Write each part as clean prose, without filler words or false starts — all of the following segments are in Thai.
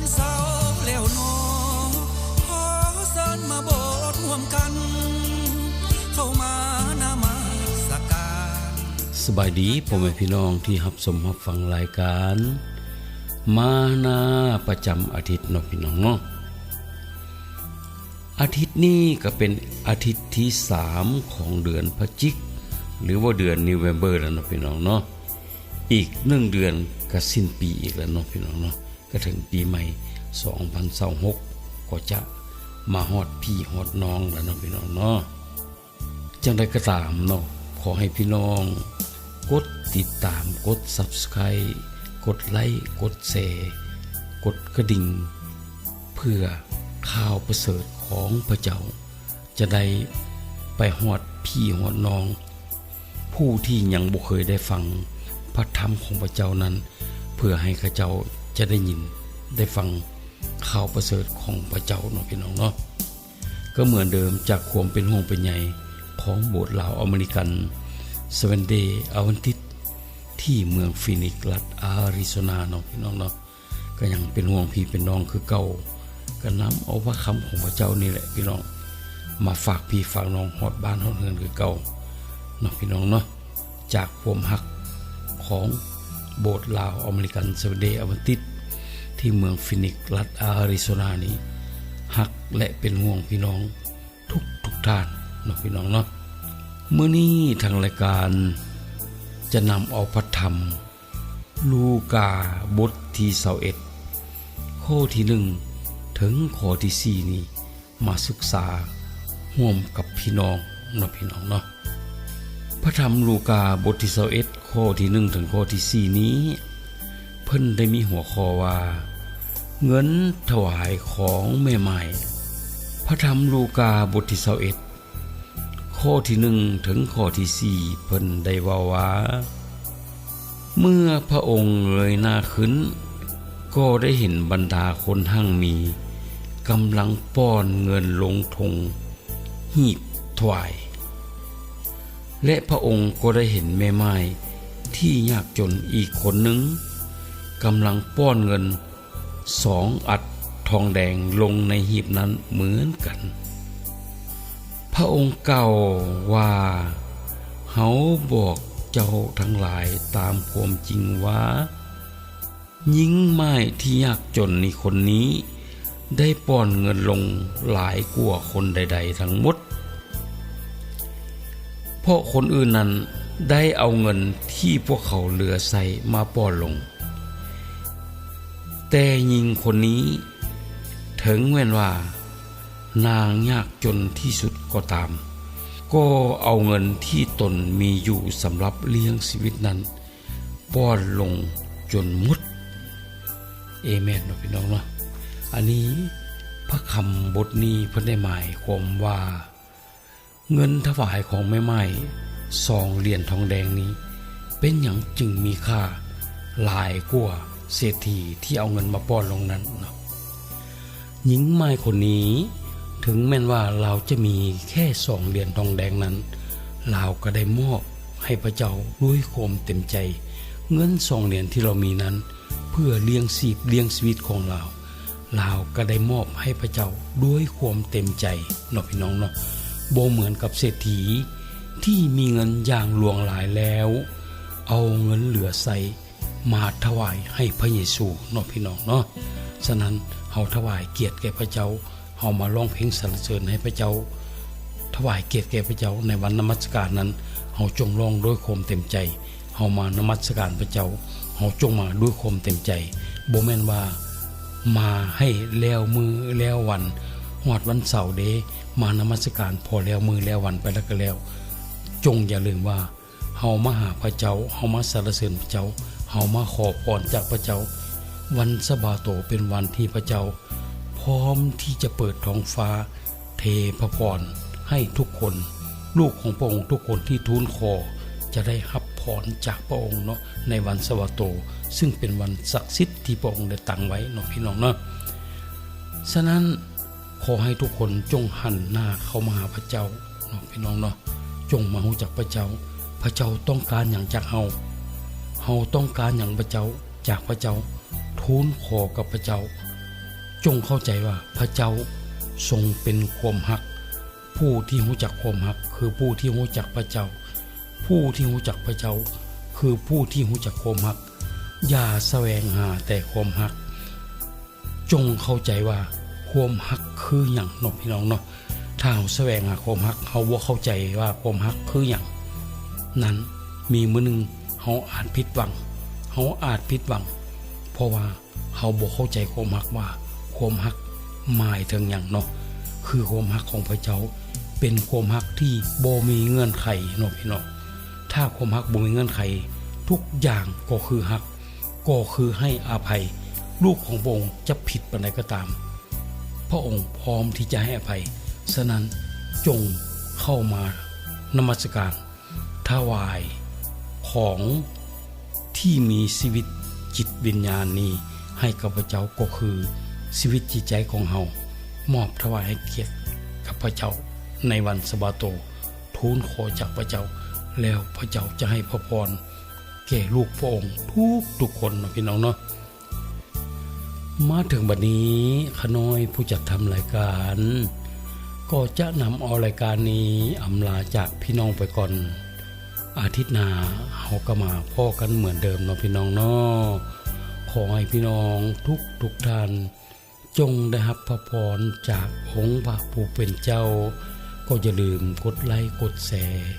นเสาแล้วนอขอเสิญมาโบสถ์ร่วมกันเข้ามานามาสการสบายดีพ่อแม่พี่น้องที่รับชมรับฟังรายการมานาประจำอาทิตย์เนาะพี่น้องเนาะอาทิตย์นี้ก็เป็นอาทิตย์ที่3ของเดือนพฤศจิกหรือว่าเดือนโนเวมเบอร์แล้วเนาะพี่น้องเนาะอีก1เดือนก็สิ้นปีอีกแล้วเนาะพี่น้องเนาะก็ถึงปีใหม่2026ก็จะมาฮอดพี่ฮอดน้องแล้วเนาะพี่น้องเนาะจังได๋ก็ตามเนาะขอให้พี่น้องกดติดตามกด Subscribe กดไลค์กดแชร์กดกระดิ่งเพื่อข่าวประเสริฐของพระเจ้าจะได้ไปฮอดพี่ฮอดน้องผู้ที่ยังบ่เคยได้ฟังพระธรรมของพระเจ้านั้นเพื่อให้เขาเจ้าจะได้ยินได้ฟังข่าวประเสริฐของพระเจ้าเนาะพี่น้องเนาะก็เหมือนเดิมจากความเป็นห่วงเป็นใยของโบสถ์ลาวอเมริกันSeventh-day Adventist ที่เมืองฟีนิกซ์รัฐอาริโซนาเนาะพี่น้องเนาะก็ยังเป็นห่วงพี่เป็นน้องคือเก่าก็นำเอาพระคำของพระเจ้านี่แหละพี่น้องมาฝากพี่ฝากน้องฮอดบ้านฮอดเรือนคือเก่าเนาะพี่น้องเนาะจากความฮักของโบสถ์ลาวอเมริกันSeventh-day Adventist ที่เมืองฟีนิกซ์รัฐอาริโซนานี้ฮักและเป็นห่วงพี่น้องทุกท่านเนาะพี่น้องเนาะมื้อนี้ทางรายการจะนำเอาพระธรรมลูกาบทที่21ข้อที่1ถึงข้อที่4นี้มาศึกษาร่วมกับพี่น้องเนาะพี่น้องเนาะพระธรรมลูกาบทที่21ข้อที่1ถึงข้อที่4นี้เพิ่นได้มีหัวข้อว่าเงินถวายของแม่ใหม่พระธรรมลูกาบทที่21ข้อที่1ถึงข้อที่4เพิ่นได้เว้าว่าเมื่อพระองค์เงยหน้าขึ้นก็ได้เห็นบรรดาคนหั่งมีกำลังป้อนเงินลงธงหีบถวายและพระองค์ก็ได้เห็นแม่ไม้ที่ยากจนอีกคนหนึ่งกำลังป้อนเงิน2 อัฐทองแดงลงในหีบนั้นเหมือนกันพระองค์กล่าวว่าเฮาบอกเจ้าทั้งหลายตามความจริงว่าหญิงไม้ที่ยากจนในคนนี้ได้ป้อนเงินลงหลายกว่าคนใดๆทั้งหมดเพราะคนอื่นนั้นได้เอาเงินที่พวกเขาเหลือใส่มาป้อนลงแต่หญิงคนนี้ถึงแม้ว่านางยากจนที่สุดก็ตามก็เอาเงินที่ตนมีอยู่สำหรับเลี้ยงชีวิตนั้นป้อนลงจนหมดเอเมนเนาะพี่น้องเนาะอันนี้พระคำบทนี้เพิ่นได้หมายความว่าเงินถวายของแม่ไม้2 เหรียญทองแดงนี้เป็นหยังจึงมีค่าหลายกว่าเศรษฐีที่เอาเงินมาป้อนลงนั้นเนาะหญิงไม้คนนี้ถึงแม้ว่าเราจะมีแค่2 เหรียญทองแดงนั้นเราก็ได้มอบให้พระเจ้าด้วยความเต็มใจเงิน2 เหรียญที่เรามีนั้นเพื่อเลี้ยงชีวิตของเราก็ได้มอบให้พระเจ้าด้วยความเต็มใจเนาะพี่น้องเนาะบ่เหมือนกับเศรษฐีที่มีเงินอย่างหลวงหลายแล้วเอาเงินเหลือใส่มาถวายให้พระเยซูเนาะพี่น้องเนาะฉะนั้นเฮาถวายเกียรติแก่พระเจ้าเฮามาร้องเพลงสรรเสริญให้พระเจ้าถวายเกียรติแก่พระเจ้าในวันนมัสการนั้นเฮาจงร้องด้วยความเต็มใจเฮามานมัสการพระเจ้าเฮาจงมาด้วยความเต็มใจบ่แม่นว่ามาให้แล้วมือแล้ววันฮอดวันเสาร์เด้มานมัสการพอแล้วมือแล้ววันไปแล้วก็แล้วจงอย่าลืมว่าเฮามาหาพระเจ้าเฮามาสรรเสริญพระเจ้าเฮามาขอพรจากพระเจ้าวันสะบาโตเป็นวันที่พระเจ้าพร้อมที่จะเปิดท้องฟ้าเทพระพรให้ทุกคนลูกของพระองค์ทุกคนที่ทูลขอจะได้รับพรจากพระองค์เนาะในวันสะบาโตซึ่งเป็นวันศักดิ์สิทธิ์ที่พระองค์ได้ตั้งไว้เนาะพี่น้องเนาะฉะนั้นขอให้ทุกคนจงหันหน้าเข้ามาหาพระเจ้าเนาะพี่น้องเนาะจงมารู้จักพระเจ้าพระเจ้าต้องการหยังจากเฮาต้องการหยังพระเจ้าจากพระเจ้าทูลขอกับพระเจ้า จงเข้าใจว่าพระเจ้าทรงเป็นความฮักผู้ที่รู้จักความฮักคือผู้ที่รู้จักพระเจ้าผู้ที่รู้จักพระเจ้าคือผู้ที่รู้จักความฮักอย่าแสวงหาแต่ความฮักจงเข้าใจว่าความฮักคือหยังเนาะพี่น้องเนาะถ้าเราแสวงหาความฮักเราบ่เข้าใจว่าความฮักคือหยังนั้นมีมื้อนึงเฮาอาจผิดหวังเพราะว่าเฮาบ่เข้าใจความฮักว่าความฮักหมายถึงหยังเนาะคือความฮักของพระเจ้าเป็นความฮักที่บ่มีเงื่อนไขเนาะพี่น้องถ้าความฮักบ่มีเงื่อนไขทุกอย่างก็คือฮักก็คือให้อภัยลูกของพระองค์จะผิดปานใดก็ตามพระองค์พร้อมที่จะให้อภัยฉะนั้นจงเข้ามานมัสการถวายของที่มีชีวิตจิตวิญญาณนี้ให้กับพระเจ้าก็คือชีวิตจิตใจของเฮามอบถวายให้เกียรติกับพระเจ้าในวันสะบาโตทูลขอจากพระเจ้าแล้วพระเจ้าจะให้พระพรแก่ลูกพระองค์ทุกคนนะพี่น้องเนาะมาถึงบัดนี้ขน้อยผู้จัดทำรายการก็จะนำเอารายการนี้อำลาจากพี่น้องไปก่อนอาทิตย์หน้าเฮาก็มาพ้อกันเหมือนเดิมเนาะพี่น้องเนาะขอให้พี่น้องทุกท่านจงได้รับพระพรจากองค์พระผู้เป็นเจ้าก็อย่าลืมกดไลค์กดแชร์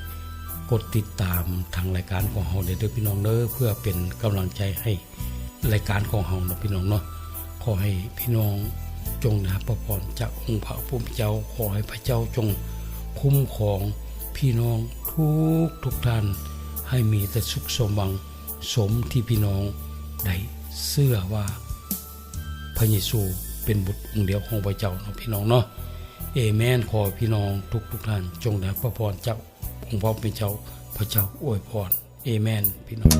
กดติดตามทางรายการของเฮาเด้อพี่น้องเด้อเพื่อเป็นกำลังใจให้รายการของเฮาเนาะพี่น้องเนาะขอให้พี่น้องจงได้รับพระพรจากองค์พระผู้เป็นเจ้าขอให้พระเจ้าจงคุ้มครองพี่น้องทุกท่านให้มีแต่สุขสมหวังสมที่พี่น้องได้เชื่อว่าพระเยซูเป็นบุตรองค์เดียวของพระเจ้าเนาะพี่น้องเนาะเอเมนขอพี่น้องทุกท่านจงได้พระพรจากองค์พระผู้เป็นเจ้าพระเจ้าอวยพรเอเมนพี่น้อง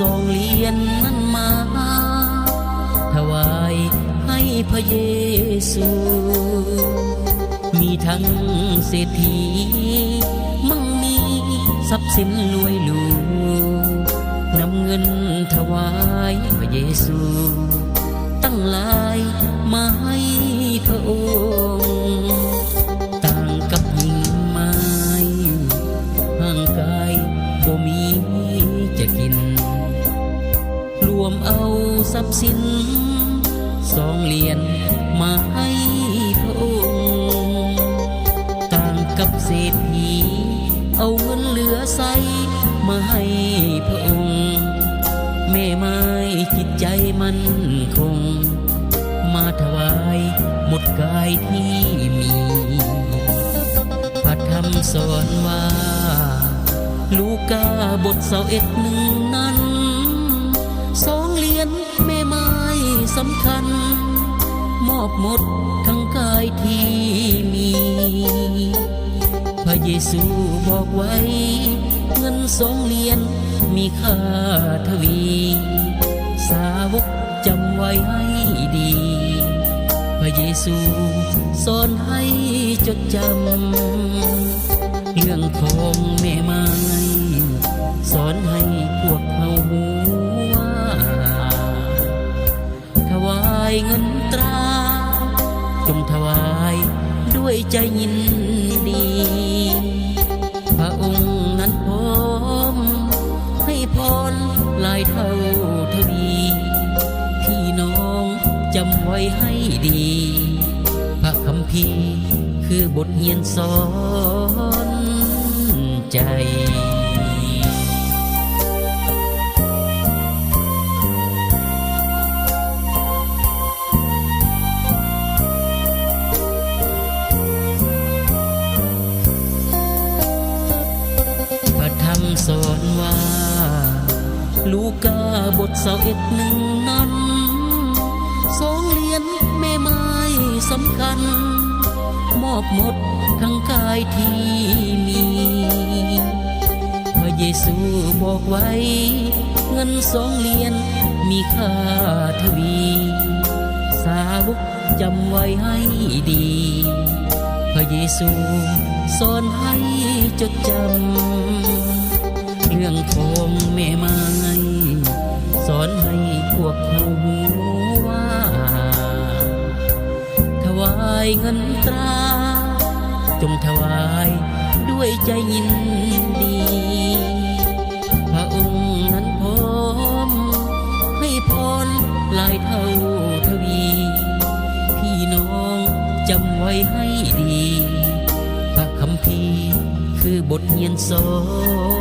2 เหรียญนั้นมาถวายให้พระเยซูมีทั้งเศรษฐีมั่งมีทรัพย์สินรวยหรูนำเงินถวายพระเยซูตั้งหลายมาให้พระองค์ต่างกับหญิงไม้ห่างกายบ่มีจะกินรวมเอาทรัพย์สิน2 เหรียญมาให้พระองค์ต่างกับเศรษฐีเอาเงินเหลือใส่มาให้พระองค์แม่ไม้จิตใจมันคงมาถวายหมดกายที่มีพระธรรมสอนว่าลูกาบท21นั้น2 เหรียญแม่ไม้สำคัญมอบหมดทั้งกายที่มีพระเยซูบอกไว้เงิน2 เหรียญมีค่าทวีสาวกจำไว้ให้ดีพระเยซูสอนให้จดจำเรื่องของแม่ไม้สอนให้พวกเราหูว่าถวายเงินตราจงถวายด้วยใจยินดีพระองค์นั้นพร้อมให้พรหลายเท่าทวีพี่น้องจำไว้ให้ดีพระคัมภีร์คือบทเรียนสอนใจพระ บท21นั้น2 เหรียญแม่ไม้สำคัญมอบหมดทั้งกายที่มีพระเยซูบอกไว้เงิน2 เหรียญมีค่าทวีสาวกจำไว้ให้ดีพระเยซูสอนให้จดจำเรื่องของแม่ไม้สอนให้พวกเราว่าถวายเงินตราจงถวายด้วยใจยินดีพระองค์นั้นพร้อมให้พรหลายเท่าทวีพี่น้องจำไว้ให้ดีพระคัมภีร์คือบทเรียนสอน